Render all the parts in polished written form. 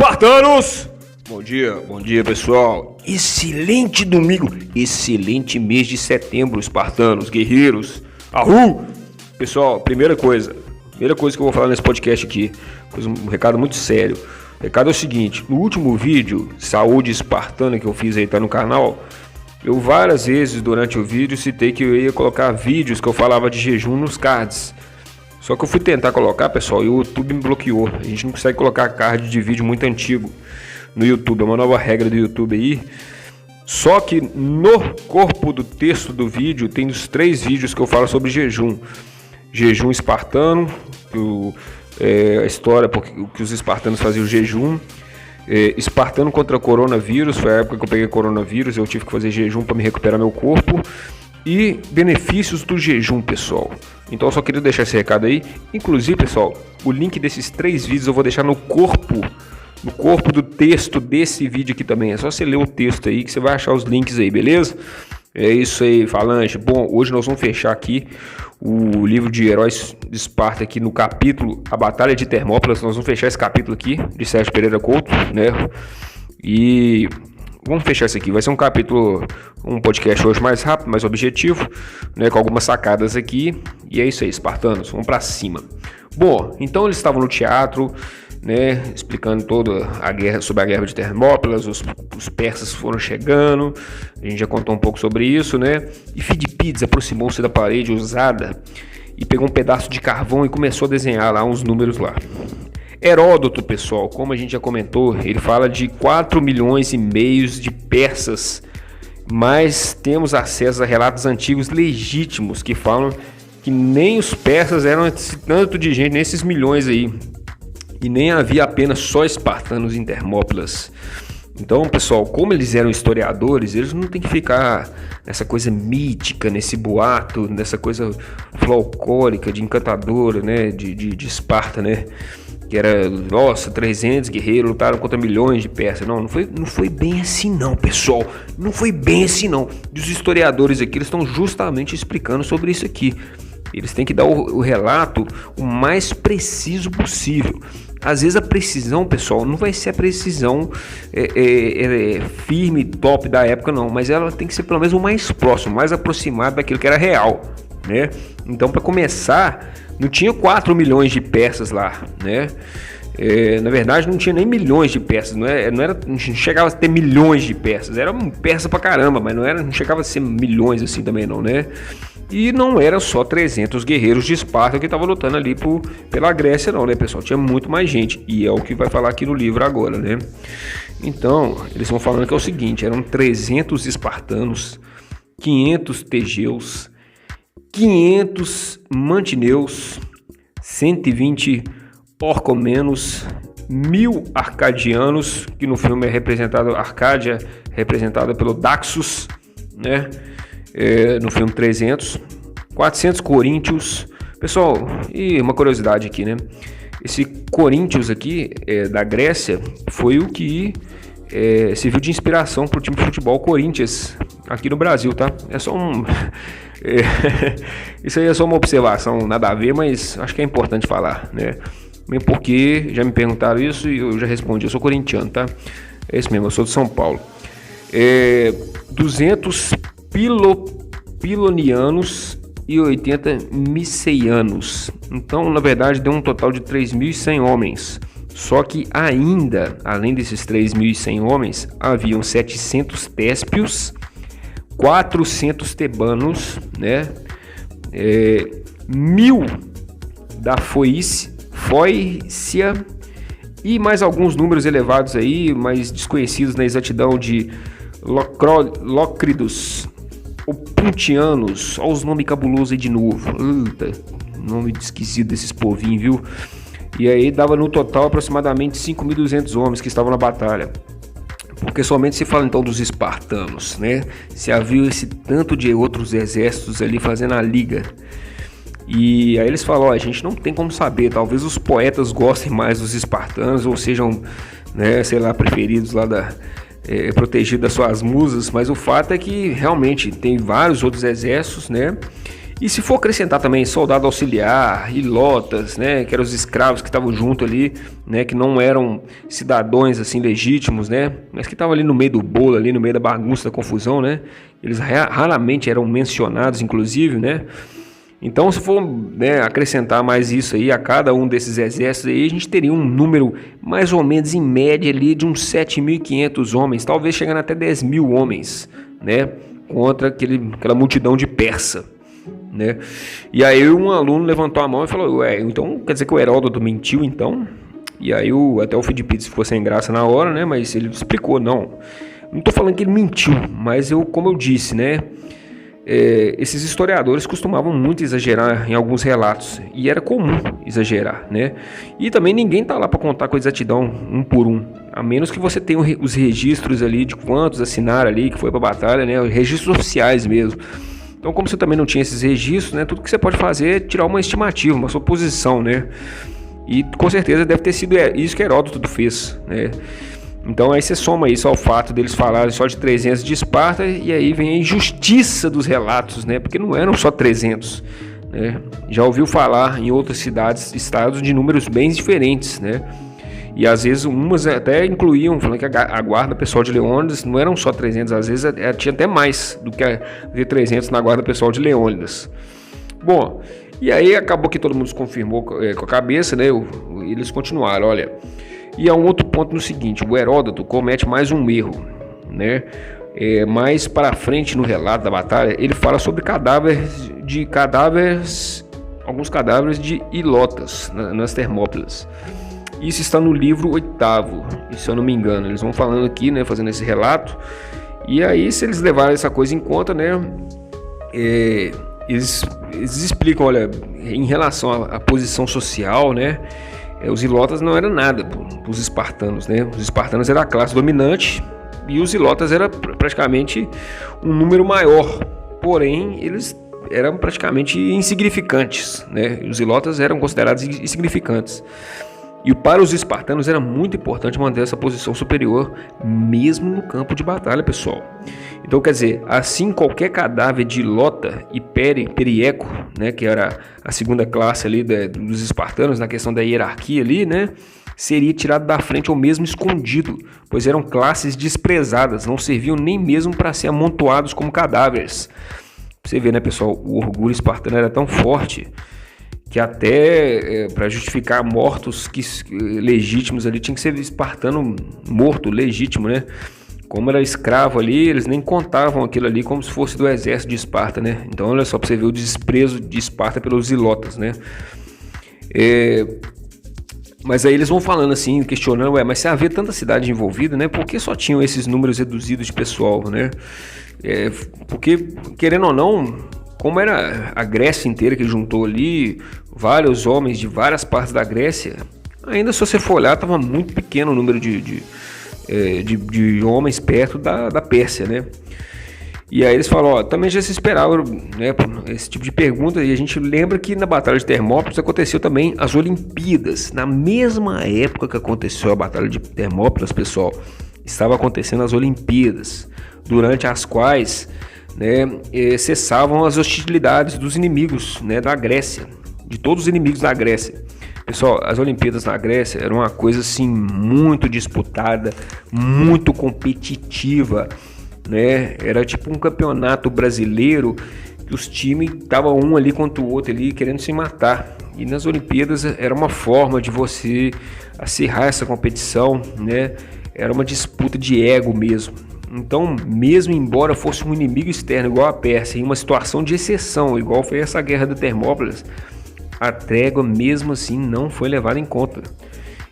Espartanos! Bom dia pessoal. Excelente domingo, excelente mês de setembro, espartanos, guerreiros. Ahul! Pessoal, primeira coisa que eu vou falar nesse podcast aqui, um recado muito sério. O recado é o seguinte: no último vídeo, Saúde Espartana, que eu fiz aí, tá no canal, eu várias vezes durante o vídeo citei que eu ia colocar vídeos que eu falava de jejum nos cards. Só que eu fui tentar colocar, pessoal, e o YouTube me bloqueou. A gente não consegue colocar card de vídeo muito antigo no YouTube, é uma nova regra do YouTube aí. Só que no corpo do texto do vídeo tem os 3 vídeos que eu falo sobre jejum. Jejum espartano, a história porque que os espartanos faziam o jejum. Espartano contra coronavírus, foi a época que eu peguei coronavírus, eu tive que fazer jejum para me recuperar meu corpo. E benefícios do jejum, pessoal. Então eu só queria deixar esse recado aí. Inclusive, pessoal, o link desses 3 vídeos eu vou deixar no corpo do texto desse vídeo aqui também. É só você ler o texto aí que você vai achar os links aí, beleza? É isso aí, falante. Bom, hoje nós vamos fechar aqui o livro de Heróis de Esparta aqui no capítulo A Batalha de Termópilas. Nós vamos fechar esse capítulo aqui de Sérgio Pereira Couto, né? E vamos fechar isso aqui. Vai ser um capítulo, um podcast hoje mais rápido, mais objetivo, né? Com algumas sacadas aqui. E é isso aí, espartanos. Vamos pra cima. Bom, então eles estavam no teatro, né, explicando toda a guerra, sobre a guerra de Termópilas, os persas foram chegando, a gente já contou um pouco sobre isso, né, e Fidipides aproximou-se da parede usada e pegou um pedaço de carvão e começou a desenhar lá uns números lá. Heródoto, pessoal, como a gente já comentou, ele fala de 4,5 milhões de persas, mas temos acesso a relatos antigos legítimos que falam que nem os persas eram esse tanto de gente, nesses milhões aí. E nem havia apenas só espartanos em Termópilas. Então, pessoal, como eles eram historiadores, eles não tem que ficar nessa coisa mítica, nesse boato, nessa coisa folclórica, de encantadora, né, de Esparta, né, que era, nossa, 300 guerreiros lutaram contra milhões de persas. Não foi bem assim não, pessoal, não foi bem assim não. E os historiadores aqui, eles estão justamente explicando sobre isso aqui. Eles têm que dar o relato o mais preciso possível. Às vezes a precisão, pessoal, não vai ser a precisão firme, top da época, não. Mas ela tem que ser pelo menos o mais próximo, mais aproximado daquilo que era real, né? Então, para começar, não tinha 4 milhões de persas lá, né? Na verdade, não tinha nem milhões de persas, não chegava a ter milhões de persas. Era um persa pra caramba, mas não chegava a ser milhões assim também não, né? E não era só 300 guerreiros de Esparta que estavam lutando ali pela Grécia não, né, pessoal? Tinha muito mais gente, e é o que vai falar aqui no livro agora, né? Então, eles vão falando que é o seguinte: eram 300 espartanos, 500 tegeus, 500 mantineus, 120 orcomenos, 1.000 arcadianos, que no filme é representado, Arcádia, representada pelo Daxus, né? No filme 300, 400 coríntios. Pessoal, e uma curiosidade aqui, né? Esse Coríntios aqui, da Grécia, foi o que serviu de inspiração para o time de futebol Corinthians aqui no Brasil, tá? É só isso aí é só uma observação, nada a ver, mas acho que é importante falar, né? Mesmo porque já me perguntaram isso e eu já respondi, eu sou corintiano, tá? É isso mesmo, eu sou de São Paulo. 200 pilonianos e 80 miceianos. Então, na verdade, deu um total de 3.100 homens. Só que ainda, além desses 3.100 homens, haviam 700 téspios, 400 tebanos, né? 1.000 da Foícia e mais alguns números elevados aí, mas desconhecidos na exatidão, de Lócridos, Opuntianos. Olha os nomes cabulosos aí de novo. Nome esquisito desses povinhos, viu? E aí dava no total aproximadamente 5.200 homens que estavam na batalha. Porque somente se fala então dos espartanos, né? Se havia esse tanto de outros exércitos ali fazendo a liga. E aí eles falam, a gente não tem como saber, talvez os poetas gostem mais dos espartanos, ou sejam, né, sei lá, preferidos lá protegidos das suas musas, mas o fato é que realmente tem vários outros exércitos, né? E se for acrescentar também soldado auxiliar, ilotas, né, que eram os escravos que estavam junto ali, né, que não eram cidadãos assim legítimos, né, mas que estavam ali no meio do bolo, ali no meio da bagunça, da confusão, né, eles raramente eram mencionados, inclusive, né. Então, se for, né, acrescentar mais isso aí a cada um desses exércitos aí, a gente teria um número mais ou menos em média ali de uns 7.500 homens, talvez chegando até 10.000 homens, né, contra aquela multidão de persa, né. E aí um aluno levantou a mão e falou, ué, então quer dizer que o Heródoto mentiu então? E aí até o Fidipídes ficou sem graça na hora, né, mas ele explicou, não estou falando que ele mentiu, mas como eu disse, né, esses historiadores costumavam muito exagerar em alguns relatos, e era comum exagerar, né? E também ninguém está lá para contar com exatidão um por um, a menos que você tenha os registros ali de quantos assinaram ali, que foi para a batalha, né? Registros oficiais mesmo. Então, como você também não tinha esses registros, né? Tudo que você pode fazer é tirar uma estimativa, uma suposição, né? E com certeza deve ter sido isso que Heródoto fez, né? Então aí você soma isso ao fato deles falarem só de 300 de Esparta, e aí vem a injustiça dos relatos, né? Porque não eram só 300, né? Já ouviu falar em outras cidades, estados de números bem diferentes, né? E às vezes umas até incluíam, falando que a guarda pessoal de Leônidas não eram só 300, às vezes tinha até mais do que 300 na guarda pessoal de Leônidas. Bom, e aí acabou que todo mundo se confirmou com a cabeça, né? Eles continuaram, olha... E há um outro ponto no seguinte, o Heródoto comete mais um erro, né? Mais para frente no relato da batalha, ele fala sobre alguns cadáveres de ilotas nas Termópilas. Isso está no livro 8º, se eu não me engano. Eles vão falando aqui, né, fazendo esse relato. E aí, se eles levarem essa coisa em conta, né, eles explicam, olha, em relação à posição social, né, os ilotas não eram nada para os espartanos, né? Os espartanos eram a classe dominante e os ilotas eram praticamente um número maior, porém eles eram praticamente insignificantes, né? Os ilotas eram considerados insignificantes. E para os espartanos era muito importante manter essa posição superior, mesmo no campo de batalha, pessoal. Então, quer dizer, assim qualquer cadáver de ilota e perieco, né, que era a segunda classe ali dos espartanos na questão da hierarquia ali, né, seria tirado da frente ou mesmo escondido, pois eram classes desprezadas, não serviam nem mesmo para ser amontoados como cadáveres. Você vê, né, pessoal, o orgulho espartano era tão forte que até para justificar mortos legítimos ali tinha que ser espartano morto, legítimo, né? Como era escravo ali, eles nem contavam aquilo ali como se fosse do exército de Esparta, né? Então olha só para você ver o desprezo de Esparta pelos ilotas, né? Mas aí eles vão falando assim, questionando, mas se havia tanta cidade envolvida, né? Por que só tinham esses números reduzidos de pessoal, né? Porque, querendo ou não, como era a Grécia inteira que juntou ali, vários homens de várias partes da Grécia, ainda se você for olhar, estava muito pequeno o número de homens perto da Pérsia, né? E aí eles falam, também já se esperava, né, esse tipo de pergunta, e a gente lembra que na Batalha de Termópilas aconteceu também as Olimpíadas. Na mesma época que aconteceu a Batalha de Termópilas, pessoal, estava acontecendo as Olimpíadas, durante as quais, né, cessavam as hostilidades dos inimigos, né, da Grécia, de todos os inimigos da Grécia. Pessoal, as Olimpíadas na Grécia eram uma coisa assim muito disputada, muito competitiva, né? Era tipo um campeonato brasileiro que os times estavam um ali contra o outro ali querendo se matar. E nas Olimpíadas era uma forma de você acirrar essa competição, né? Era uma disputa de ego mesmo. Então, mesmo embora fosse um inimigo externo igual a Pérsia, em uma situação de exceção, igual foi essa guerra de Termópilas, a trégua mesmo assim não foi levada em conta.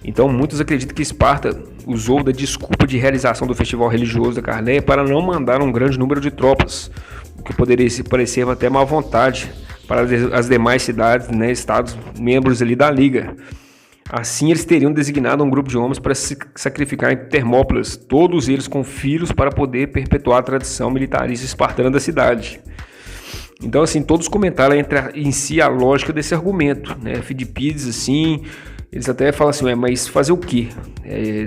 Então muitos acreditam que Esparta usou da desculpa de realização do festival religioso da Carneia para não mandar um grande número de tropas, o que poderia parecer até má vontade para as demais cidades, né, estados membros ali da Liga. Assim eles teriam designado um grupo de homens para se sacrificar em Termópilas, todos eles com filhos para poder perpetuar a tradição militarista espartana da cidade. Então, assim, todos comentaram em si a lógica desse argumento, né? Fidipídes, assim, eles até falam assim, mas fazer o quê?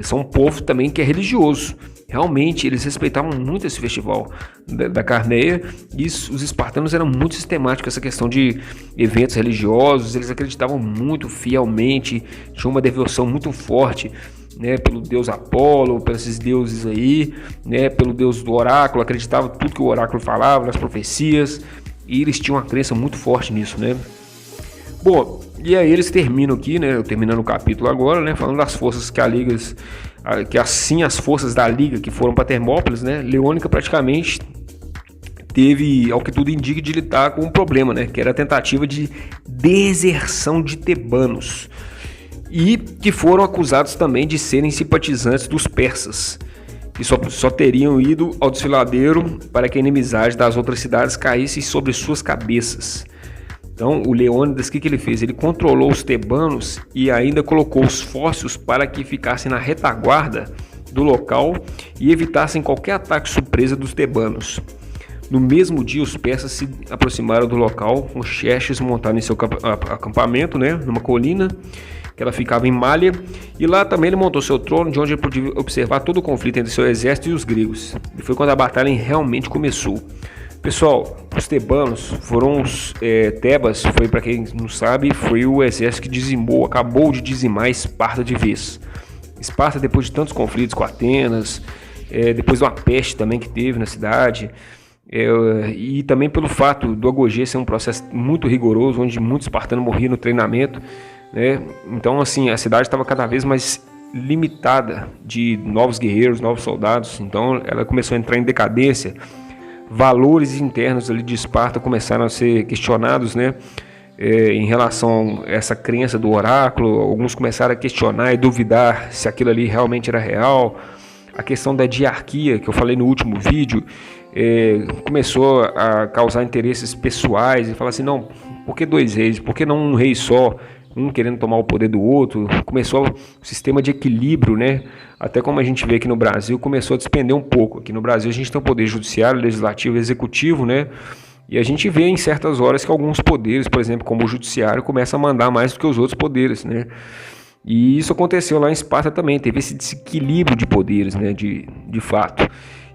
São um povo também que é religioso. realmente eles respeitavam muito esse festival da Carneia, e os espartanos eram muito sistemáticos com essa questão de eventos religiosos. Eles acreditavam muito fielmente, tinham uma devoção muito forte, né, pelo deus Apolo, pelos esses deuses aí, né, pelo deus do oráculo, acreditavam tudo que o oráculo falava, nas profecias, e eles tinham uma crença muito forte nisso, né. Bom, e aí eles terminam aqui, né, terminando o capítulo agora, né, falando das forças que as forças da Liga que foram para Termópolis, né, Leônica praticamente teve, ao que tudo indica, de lidar com um problema, né, que era a tentativa de deserção de tebanos, e que foram acusados também de serem simpatizantes dos persas, que só teriam ido ao desfiladeiro para que a inimizade das outras cidades caísse sobre suas cabeças. Então, o Leônidas, o que ele fez? Ele controlou os tebanos e ainda colocou os fósseis para que ficassem na retaguarda do local e evitassem qualquer ataque surpresa dos tebanos. No mesmo dia, os persas se aproximaram do local com Xerxes montado em seu acampamento, né, numa colina, que ela ficava em Malha, e lá também ele montou seu trono, de onde ele podia observar todo o conflito entre seu exército e os gregos. E foi quando a batalha realmente começou. Pessoal, os tebanos foram Tebas, foi, para quem não sabe, foi o exército que acabou de dizimar Esparta de vez. Esparta, depois de tantos conflitos com Atenas, depois de uma peste também que teve na cidade, e também pelo fato do Agogê ser um processo muito rigoroso, onde muitos espartanos morriam no treinamento, né? Então, assim, a cidade estava cada vez mais limitada de novos guerreiros, novos soldados. Então, ela começou a entrar em decadência. Valores internos ali de Esparta começaram a ser questionados, né? Em relação a essa crença do oráculo. Alguns começaram a questionar e duvidar se aquilo ali realmente era real. A questão da diarquia, que eu falei no último vídeo, começou a causar interesses pessoais e falar assim, não, por que 2 reis? Por que não um rei só? Um querendo tomar o poder do outro. Começou o sistema de equilíbrio, né? Até como a gente vê aqui no Brasil, começou a despender um pouco. Aqui no Brasil a gente tem o poder judiciário, legislativo e executivo, né? E a gente vê em certas horas que alguns poderes, por exemplo, como o judiciário, começam a mandar mais do que os outros poderes, né? E isso aconteceu lá em Esparta também, teve esse desequilíbrio de poderes, né? De fato.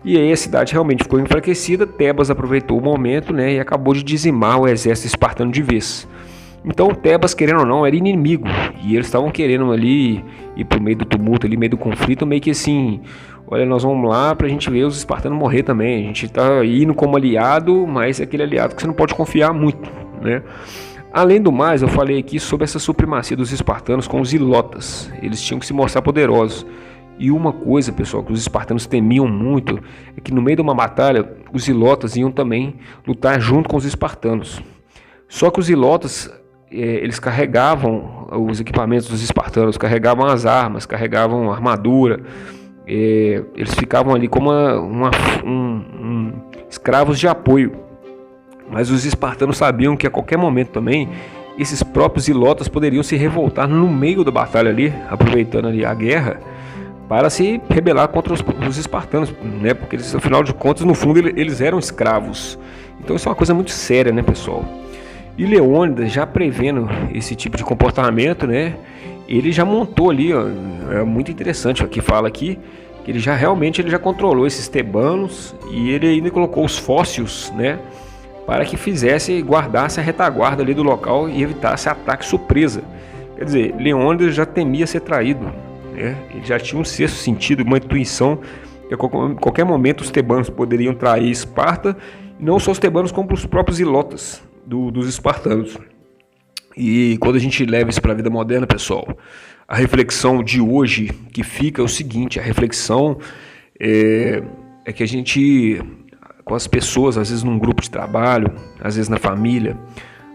E aí a cidade realmente ficou enfraquecida. Tebas aproveitou o momento, né? E acabou de dizimar o exército espartano de vez. Então Tebas, querendo ou não, era inimigo, e eles estavam querendo ali ir pro meio do tumulto, ali, meio do conflito, meio que assim, olha, nós vamos lá pra gente ver os espartanos morrer também. A gente tá indo como aliado, mas é aquele aliado que você não pode confiar muito, né? Além do mais, eu falei aqui sobre essa supremacia dos espartanos com os ilotas. Eles tinham que se mostrar poderosos. E uma coisa, pessoal, que os espartanos temiam muito é que no meio de uma batalha, os ilotas iam também lutar junto com os espartanos. Só que os ilotas, eles carregavam os equipamentos dos espartanos, carregavam as armas, carregavam a armadura, eles ficavam ali como escravos de apoio. Mas os espartanos sabiam que a qualquer momento também esses próprios ilotas poderiam se revoltar no meio da batalha ali, aproveitando ali a guerra, para se rebelar contra os espartanos, né? Porque eles, afinal de contas, no fundo eles eram escravos. Então isso é uma coisa muito séria, né, pessoal? E Leônidas, já prevendo esse tipo de comportamento, né, ele já montou ali, ó, é muito interessante o que fala aqui, que ele já controlou esses tebanos, e ele ainda colocou os fósseis, né, para que guardasse a retaguarda ali do local e evitasse ataque surpresa. Quer dizer, Leônidas já temia ser traído, né? Ele já tinha um sexto sentido, uma intuição que a qualquer momento os tebanos poderiam trair Esparta, e não só os tebanos como os próprios ilotas dos espartanos. E quando a gente leva isso para a vida moderna, pessoal, a reflexão de hoje que fica é o seguinte: a reflexão é que a gente, com as pessoas, às vezes num grupo de trabalho, às vezes na família,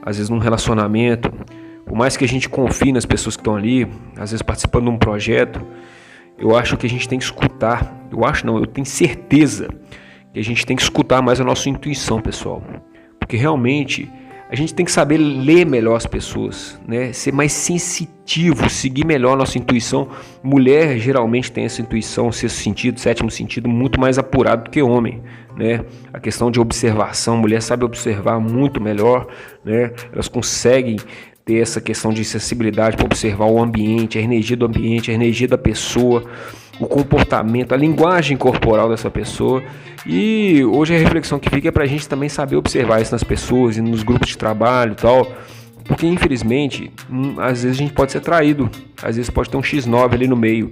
às vezes num relacionamento, por mais que a gente confie nas pessoas que estão ali, às vezes participando de um projeto, eu acho que a gente tem que escutar, eu tenho certeza que a gente tem que escutar mais a nossa intuição, pessoal, porque realmente a gente tem que saber ler melhor as pessoas, né? Ser mais sensitivo, seguir melhor a nossa intuição. Mulher geralmente tem essa intuição, sexto sentido, sétimo sentido, muito mais apurado do que homem, né? A questão de observação, mulher sabe observar muito melhor, né? Elas conseguem ter essa questão de sensibilidade para observar o ambiente, a energia do ambiente, a energia da pessoa. o comportamento, a linguagem corporal dessa pessoa. E hoje a reflexão que fica é para a gente também saber observar isso nas pessoas e nos grupos de trabalho e tal, porque infelizmente às vezes a gente pode ser traído, às vezes pode ter um X9 ali no meio.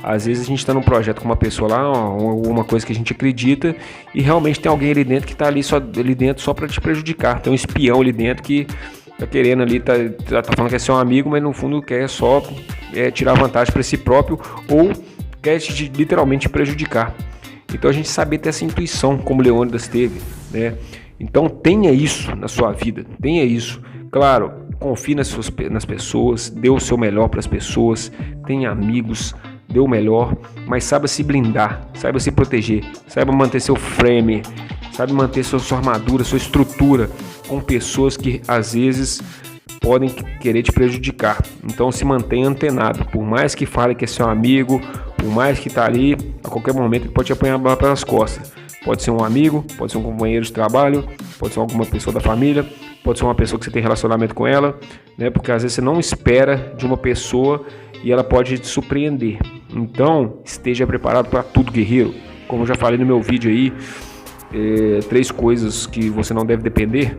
Às vezes a gente está num projeto com uma pessoa lá, alguma coisa que a gente acredita, e realmente tem alguém ali dentro que está ali dentro só para te prejudicar. Tem um espião ali dentro que tá querendo ali, tá falando que é seu amigo, mas no fundo quer só tirar vantagem para si próprio, ou quer literalmente te prejudicar. Então a gente saber ter essa intuição, como Leônidas teve, né? Então tenha isso na sua vida, tenha isso. Claro, confie nas pessoas, dê o seu melhor para as pessoas, tenha amigos, dê o melhor, mas saiba se blindar, saiba se proteger, saiba manter seu frame, saiba manter sua armadura, sua estrutura com pessoas que às vezes podem querer te prejudicar. Então se mantenha antenado, por mais que fale que é seu amigo, por mais que está ali, a qualquer momento ele pode te apanhar pelas costas. Pode ser um amigo, pode ser um companheiro de trabalho, pode ser alguma pessoa da família, pode ser uma pessoa que você tem relacionamento com ela, né? Porque às vezes você não espera de uma pessoa e ela pode te surpreender. Então, esteja preparado para tudo, guerreiro. Como eu já falei no meu vídeo aí, 3 coisas que você não deve depender.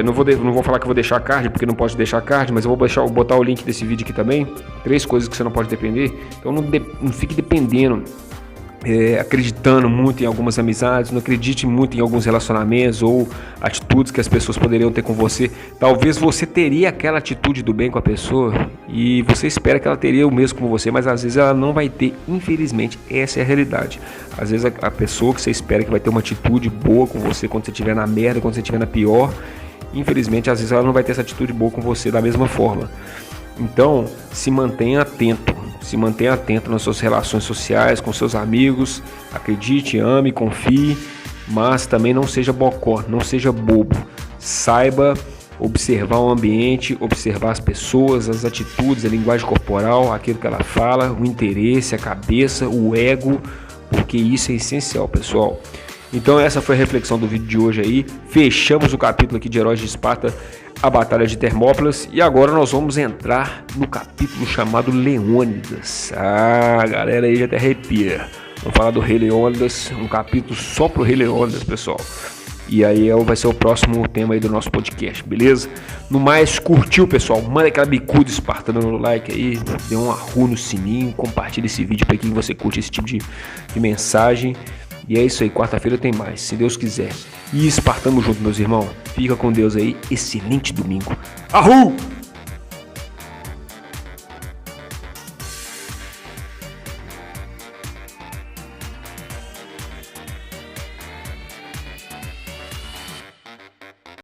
Não vou falar que eu vou deixar card, porque não pode deixar card, mas eu vou botar o link desse vídeo aqui também. 3 coisas que você não pode depender. Então não fique dependendo, acreditando muito em algumas amizades, não acredite muito em alguns relacionamentos ou atitudes que as pessoas poderiam ter com você. Talvez você teria aquela atitude do bem com a pessoa e você espera que ela teria o mesmo com você, mas às vezes ela não vai ter, infelizmente. Essa é a realidade. Às vezes a pessoa que você espera que vai ter uma atitude boa com você quando você estiver na merda, quando você estiver na pior, infelizmente às vezes ela não vai ter essa atitude boa com você da mesma forma. Então se mantenha atento. Se mantenha atento nas suas relações sociais, com seus amigos. Acredite, ame, confie, mas também não seja bocó, não seja bobo. Saiba observar o ambiente, observar as pessoas, as atitudes, a linguagem corporal, aquilo que ela fala, o interesse, a cabeça, o ego, porque isso é essencial, pessoal. Então essa foi a reflexão do vídeo de hoje aí. Fechamos o capítulo aqui de Heróis de Esparta, a Batalha de Termópilas, e agora nós vamos entrar no capítulo chamado Leônidas. Galera aí já até arrepia. Vamos falar do Rei Leônidas, um capítulo só pro Rei Leônidas, pessoal. E aí vai ser o próximo tema aí do nosso podcast, beleza? No mais, curtiu, pessoal? Manda aquela bicuda espartana no like aí, dê um arru no sininho, compartilha esse vídeo para quem você curte esse tipo de mensagem. E é isso aí, quarta-feira tem mais, se Deus quiser. E espartamos junto, meus irmãos. Fica com Deus aí, excelente domingo. Arru!